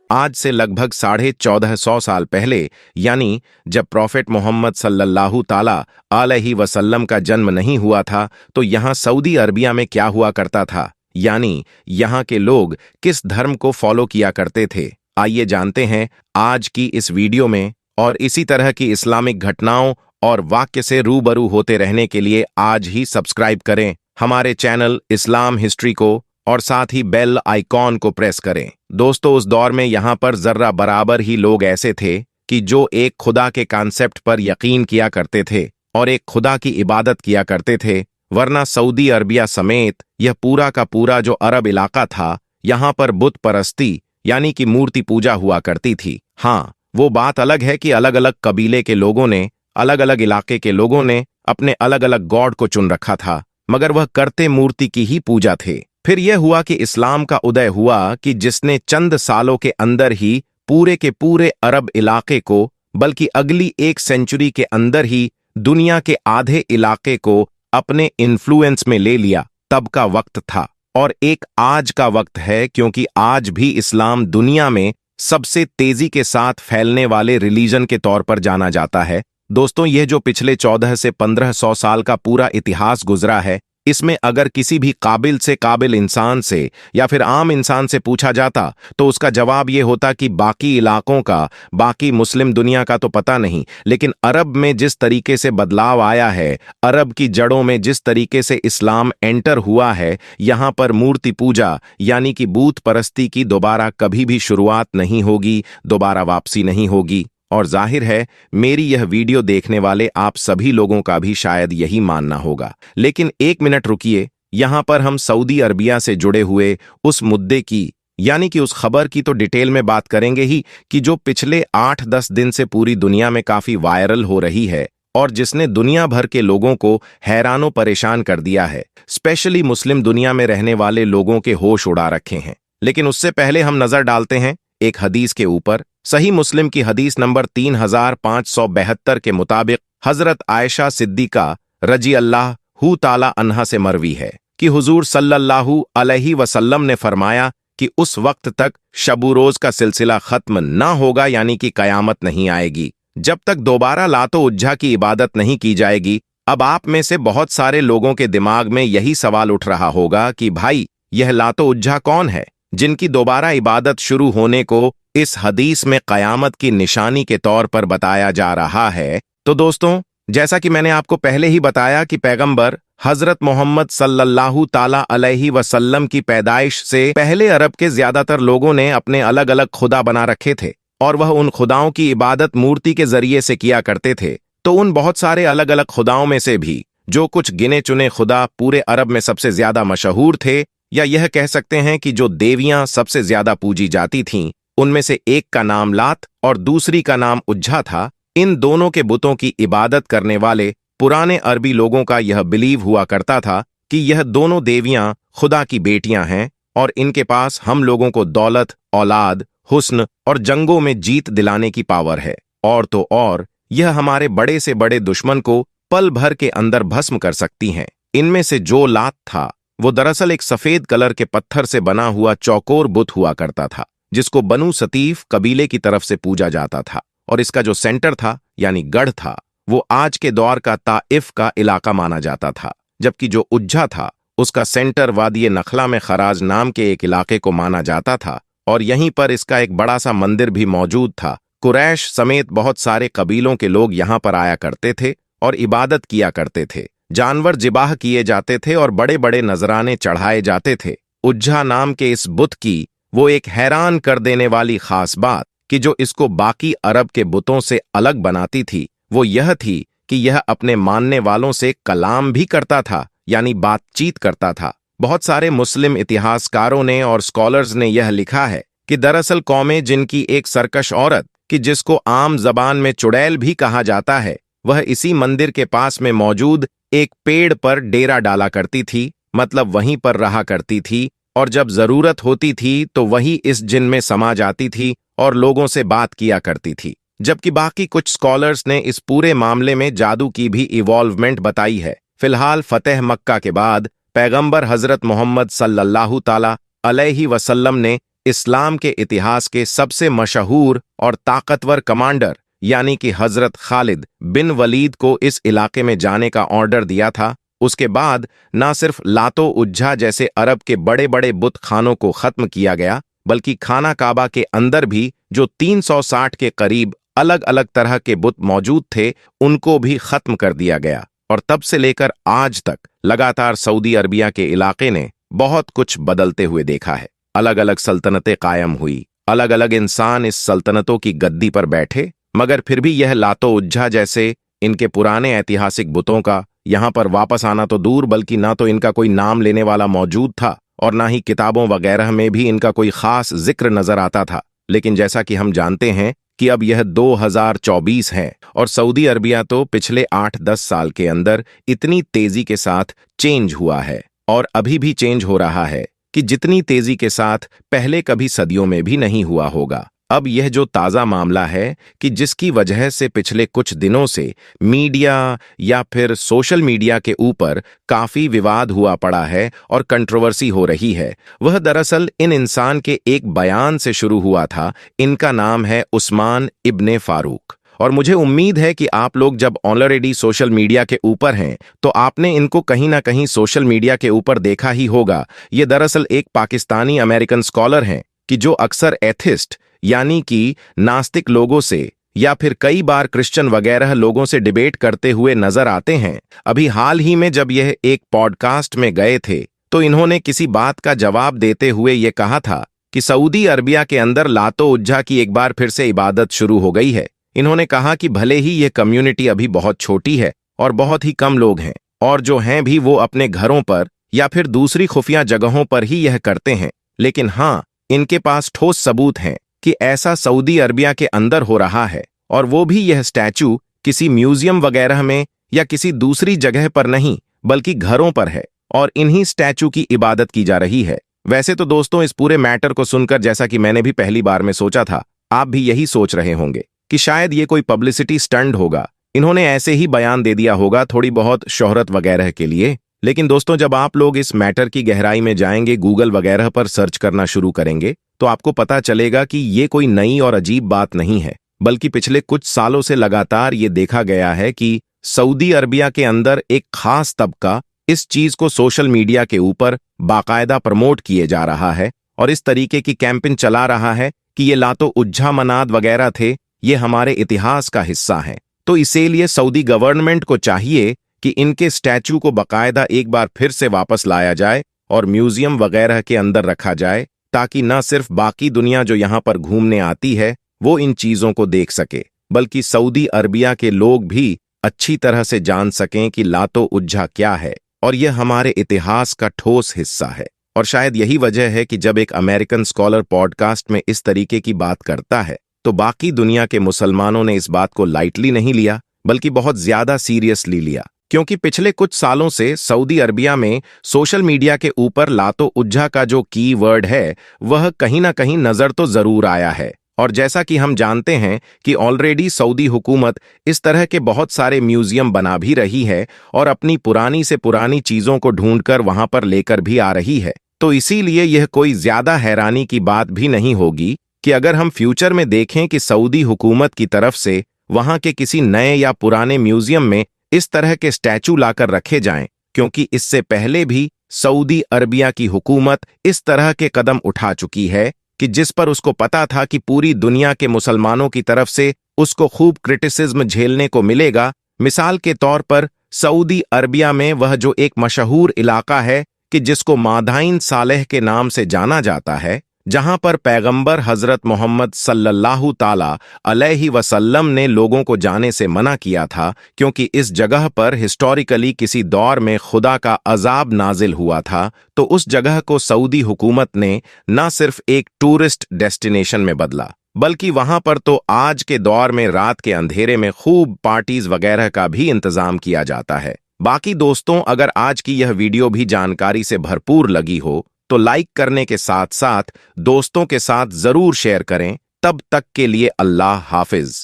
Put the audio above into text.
आज से लगभग 1450 साल पहले, यानी जब प्रॉफेट मोहम्मद सल्लल्लाहु ताला अलैहि वसल्लम का जन्म नहीं हुआ था, तो यहाँ सऊदी अरबिया में क्या हुआ करता था, यानी यहाँ के लोग किस धर्म को फॉलो किया करते थे। आइए जानते हैं आज की इस वीडियो में। और इसी तरह की इस्लामिक घटनाओं और वाक्य से रूबरू होते रहने के लिए आज ही सब्सक्राइब करें हमारे चैनल इस्लाम हिस्ट्री को, और साथ ही बेल आइकॉन को प्रेस करें। दोस्तों, उस दौर में यहाँ पर जर्रा बराबर ही लोग ऐसे थे कि जो एक खुदा के कॉन्सेप्ट पर यकीन किया करते थे और एक खुदा की इबादत किया करते थे, वरना सऊदी अरबिया समेत यह पूरा का पूरा जो अरब इलाका था, यहाँ पर बुत परस्ती यानी कि मूर्ति पूजा हुआ करती थी। हाँ, वो बात अलग है कि अलग अलग कबीले के लोगों ने, अलग अलग इलाके के लोगों ने अपने अलग अलग गॉड को चुन रखा था, मगर वह करते मूर्ति की ही पूजा थे। फिर यह हुआ कि इस्लाम का उदय हुआ कि जिसने चंद सालों के अंदर ही पूरे के पूरे अरब इलाके को, बल्कि अगली एक सेंचुरी के अंदर ही दुनिया के आधे इलाके को अपने इन्फ्लुएंस में ले लिया। तब का वक्त था और एक आज का वक्त है, क्योंकि आज भी इस्लाम दुनिया में सबसे तेजी के साथ फैलने वाले रिलीजन के तौर पर जाना जाता है। दोस्तों, यह जो पिछले 14 से 1500 साल का पूरा इतिहास गुजरा है, इसमें अगर किसी भी काबिल से काबिल इंसान से या फिर आम इंसान से पूछा जाता तो उसका जवाब ये होता कि बाकी इलाकों का, बाकी मुस्लिम दुनिया का तो पता नहीं, लेकिन अरब में जिस तरीके से बदलाव आया है, अरब की जड़ों में जिस तरीके से इस्लाम एंटर हुआ है, यहाँ पर मूर्ति पूजा यानी कि बूत परस्ती की दोबारा कभी भी शुरुआत नहीं होगी, दोबारा वापसी नहीं होगी। और जाहिर है मेरी यह वीडियो देखने वाले आप सभी लोगों का भी शायद यही मानना होगा। लेकिन एक मिनट रुकिए, यहां पर हम सऊदी अरबिया से जुड़े हुए उस मुद्दे की, यानी कि उस खबर की तो डिटेल में बात करेंगे ही, कि जो पिछले 8-10 दिन से पूरी दुनिया में काफी वायरल हो रही है और जिसने दुनिया भर के लोगों को हैरानो परेशान कर दिया है, स्पेशली मुस्लिम दुनिया में रहने वाले लोगों के होश उड़ा रखे हैं। लेकिन उससे पहले हम नजर डालते हैं एक हदीस के ऊपर। सही मुस्लिम की हदीस नंबर 3572 के मुताबिक हजरत आयशा सिद्दीका रजी अल्लाहु ताला अन्हा से मरवी है कि हुजूर सल्लल्लाहु अलैहि वसल्लम ने फरमाया कि उस वक्त तक शब रोज का सिलसिला खत्म ना होगा, यानी कि कयामत नहीं आएगी, जब तक दोबारा लातो उज्जा की इबादत नहीं की जाएगी। अब आप में से बहुत सारे लोगों के दिमाग में यही सवाल उठ रहा होगा कि भाई, यह लातो उज्जा कौन है जिनकी दोबारा इबादत शुरू होने को इस हदीस में कयामत की निशानी के तौर पर बताया जा रहा है। तो दोस्तों, जैसा कि मैंने आपको पहले ही बताया कि पैगंबर हजरत मोहम्मद सल्लल्लाहु ताला अलैहि वसल्लम की पैदाइश से पहले अरब के ज्यादातर लोगों ने अपने अलग अलग खुदा बना रखे थे और वह उन खुदाओं की इबादत मूर्ति के जरिए से किया करते थे। तो उन बहुत सारे अलग अलग खुदाओं में से भी जो कुछ गिने चुने खुदा पूरे अरब में सबसे ज्यादा मशहूर थे, या यह कह सकते हैं कि जो देवियां सबसे ज्यादा पूजी जाती थीं, उनमें से एक का नाम लात और दूसरी का नाम उज्जा था। इन दोनों के बुतों की इबादत करने वाले पुराने अरबी लोगों का यह बिलीव हुआ करता था कि यह दोनों देवियां खुदा की बेटियां हैं और इनके पास हम लोगों को दौलत, औलाद, हुस्न और जंगों में जीत दिलाने की पावर है। और तो और यह हमारे बड़े से बड़े दुश्मन को पल भर के अंदर भस्म कर सकती हैं। इनमें से जो लात था, वो दरअसल एक सफेद कलर के पत्थर से बना हुआ चौकोर बुत हुआ करता था, जिसको बनु सतीफ कबीले की तरफ से पूजा जाता था। और इसका जो सेंटर था, यानी गढ़ था, वो आज के दौर का ताइफ का इलाका माना जाता था। जबकि जो उज्जा था, उसका सेंटर वादिये नखला में खराज नाम के एक इलाके को माना जाता था और यहीं पर इसका एक बड़ा सा मंदिर भी मौजूद था। कुरैश समेत बहुत सारे कबीलों के लोग यहाँ पर आया करते थे और इबादत किया करते थे। जानवर जिबाह किए जाते थे और बड़े बड़े नजराने चढ़ाए जाते थे। उज्जा नाम के इस बुत की वो एक हैरान कर देने वाली खास बात कि जो इसको बाकी अरब के बुतों से अलग बनाती थी, वो यह थी कि यह अपने मानने वालों से कलाम भी करता था, यानी बातचीत करता था। बहुत सारे मुस्लिम इतिहासकारों ने और स्कॉलर्स ने यह लिखा है कि दरअसल कौमें जिनकी एक सरकश औरत, कि जिसको आम जबान में चुड़ैल भी कहा जाता है, वह इसी मंदिर के पास में मौजूद एक पेड़ पर डेरा डाला करती थी, मतलब वहीं पर रहा करती थी, और जब जरूरत होती थी तो वही इस जिन में समा जाती थी और लोगों से बात किया करती थी। जबकि बाकी कुछ स्कॉलर्स ने इस पूरे मामले में जादू की भी इवॉल्वमेंट बताई है। फिलहाल फतेह मक्का के बाद पैगंबर हजरत मोहम्मद सल्लल्लाहु ताला अलैहि वसल्लम ने इस्लाम के इतिहास के सबसे मशहूर और ताकतवर कमांडर यानी कि हजरत खालिद बिन वलीद को इस इलाके में जाने का ऑर्डर दिया था। उसके बाद ना सिर्फ लातो उज्जा जैसे अरब के बड़े बड़े बुत खानों को खत्म किया गया, बल्कि खाना काबा के अंदर भी जो 360 के करीब अलग अलग तरह के बुत मौजूद थे, उनको भी खत्म कर दिया गया। और तब से लेकर आज तक लगातार सऊदी अरबिया के इलाके ने बहुत कुछ बदलते हुए देखा है। अलग अलग सल्तनतें कायम हुई, अलग अलग इंसान इस सल्तनतों की गद्दी पर बैठे, मगर फिर भी यह लातो उज्जा जैसे इनके पुराने ऐतिहासिक बुतों का यहां पर वापस आना तो दूर, बल्कि ना तो इनका कोई नाम लेने वाला मौजूद था और ना ही किताबों वगैरह में भी इनका कोई खास जिक्र नजर आता था। लेकिन जैसा कि हम जानते हैं कि अब यह 2024 है और सऊदी अरबिया तो पिछले 8-10 साल के अंदर इतनी तेजी के साथ चेंज हुआ है और अभी भी चेंज हो रहा है कि जितनी तेजी के साथ पहले कभी सदियों में भी नहीं हुआ होगा। अब यह जो ताज़ा मामला है कि जिसकी वजह से पिछले कुछ दिनों से मीडिया या फिर सोशल मीडिया के ऊपर काफ़ी विवाद हुआ पड़ा है और कंट्रोवर्सी हो रही है, वह दरअसल इन इंसान के एक बयान से शुरू हुआ था। इनका नाम है उस्मान इब्ने फारूक और मुझे उम्मीद है कि आप लोग जब ऑलरेडी सोशल मीडिया के ऊपर हैं तो आपने इनको कहीं ना कहीं सोशल मीडिया के ऊपर देखा ही होगा। ये दरअसल एक पाकिस्तानी अमेरिकन स्कॉलर हैं कि जो अक्सर एथिस्ट यानी कि नास्तिक लोगों से या फिर कई बार क्रिश्चियन वगैरह लोगों से डिबेट करते हुए नजर आते हैं। अभी हाल ही में जब यह एक पॉडकास्ट में गए थे तो इन्होंने किसी बात का जवाब देते हुए यह कहा था कि सऊदी अरबिया के अंदर लातो उज्जा की एक बार फिर से इबादत शुरू हो गई है। इन्होंने कहा कि भले ही यह कम्युनिटी अभी बहुत छोटी है और बहुत ही कम लोग हैं और जो हैं भी वो अपने घरों पर या फिर दूसरी खुफिया जगहों पर ही यह करते हैं, लेकिन हाँ, इनके पास ठोस सबूत हैं कि ऐसा सऊदी अरबिया के अंदर हो रहा है और वो भी यह स्टैचू किसी म्यूजियम वगैरह में या किसी दूसरी जगह पर नहीं बल्कि घरों पर है और इन्हीं स्टैचू की इबादत की जा रही है। वैसे तो दोस्तों, इस पूरे मैटर को सुनकर जैसा कि मैंने भी पहली बार में सोचा था, आप भी यही सोच रहे होंगे कि शायद ये कोई पब्लिसिटी स्टंट होगा, इन्होंने ऐसे ही बयान दे दिया होगा थोड़ी बहुत शोहरत वगैरह के लिए। लेकिन दोस्तों, जब आप लोग इस मैटर की गहराई में जाएंगे, गूगल वगैरह पर सर्च करना शुरू करेंगे, तो आपको पता चलेगा कि ये कोई नई और अजीब बात नहीं है, बल्कि पिछले कुछ सालों से लगातार ये देखा गया है कि सऊदी अरबिया के अंदर एक खास तबका इस चीज को सोशल मीडिया के ऊपर बाकायदा प्रमोट किए जा रहा है और इस तरीके की कैंपेन चला रहा है कि ये लातो उज्जा मनाद वगैरह थे, ये हमारे इतिहास का हिस्सा हैं। तो इसीलिए सऊदी गवर्नमेंट को चाहिए कि इनके स्टैचू को बाकायदा एक बार फिर से वापस लाया जाए और म्यूजियम वगैरह के अंदर रखा जाए, ताकि न सिर्फ बाकी दुनिया जो यहां पर घूमने आती है वो इन चीजों को देख सके, बल्कि सऊदी अरबिया के लोग भी अच्छी तरह से जान सकें कि लातो उज्जा क्या है और यह हमारे इतिहास का ठोस हिस्सा है। और शायद यही वजह है कि जब एक अमेरिकन स्कॉलर पॉडकास्ट में इस तरीके की बात करता है तो बाकी दुनिया के मुसलमानों ने इस बात को लाइटली नहीं लिया, बल्कि बहुत ज्यादा सीरियसली लिया, क्योंकि पिछले कुछ सालों से सऊदी अरबिया में सोशल मीडिया के ऊपर लातो उज्जा का जो की वर्ड है वह कहीं ना कहीं नजर तो जरूर आया है। और जैसा कि हम जानते हैं कि ऑलरेडी सऊदी हुकूमत इस तरह के बहुत सारे म्यूजियम बना भी रही है और अपनी पुरानी से पुरानी चीजों को ढूंढकर वहां पर लेकर भी आ रही है। तो इसीलिए यह कोई ज्यादा हैरानी की बात भी नहीं होगी कि अगर हम फ्यूचर में देखें कि सऊदी हुकूमत की तरफ से वहां के किसी नए या पुराने म्यूजियम में इस तरह के स्टैचू लाकर रखे जाएं, क्योंकि इससे पहले भी सऊदी अरबिया की हुकूमत इस तरह के कदम उठा चुकी है कि जिस पर उसको पता था कि पूरी दुनिया के मुसलमानों की तरफ से उसको खूब क्रिटिसिज्म झेलने को मिलेगा। मिसाल के तौर पर सऊदी अरबिया में वह जो एक मशहूर इलाका है कि जिसको मादाइन सालेह के नाम से जाना जाता है, जहां पर पैगंबर हजरत मोहम्मद सल्लल्लाहु ताला अलैहि वसल्लम ने लोगों को जाने से मना किया था, क्योंकि इस जगह पर हिस्टोरिकली किसी दौर में खुदा का अजाब नाजिल हुआ था। तो उस जगह को सऊदी हुकूमत ने न सिर्फ एक टूरिस्ट डेस्टिनेशन में बदला, बल्कि वहां पर तो आज के दौर में रात के अंधेरे में खूब पार्टीज वगैरह का भी इंतजाम किया जाता है। बाकी दोस्तों, अगर आज की यह वीडियो भी जानकारी से भरपूर लगी हो तो लाइक करने के साथ साथ दोस्तों के साथ जरूर शेयर करें। तब तक के लिए अल्लाह हाफिज।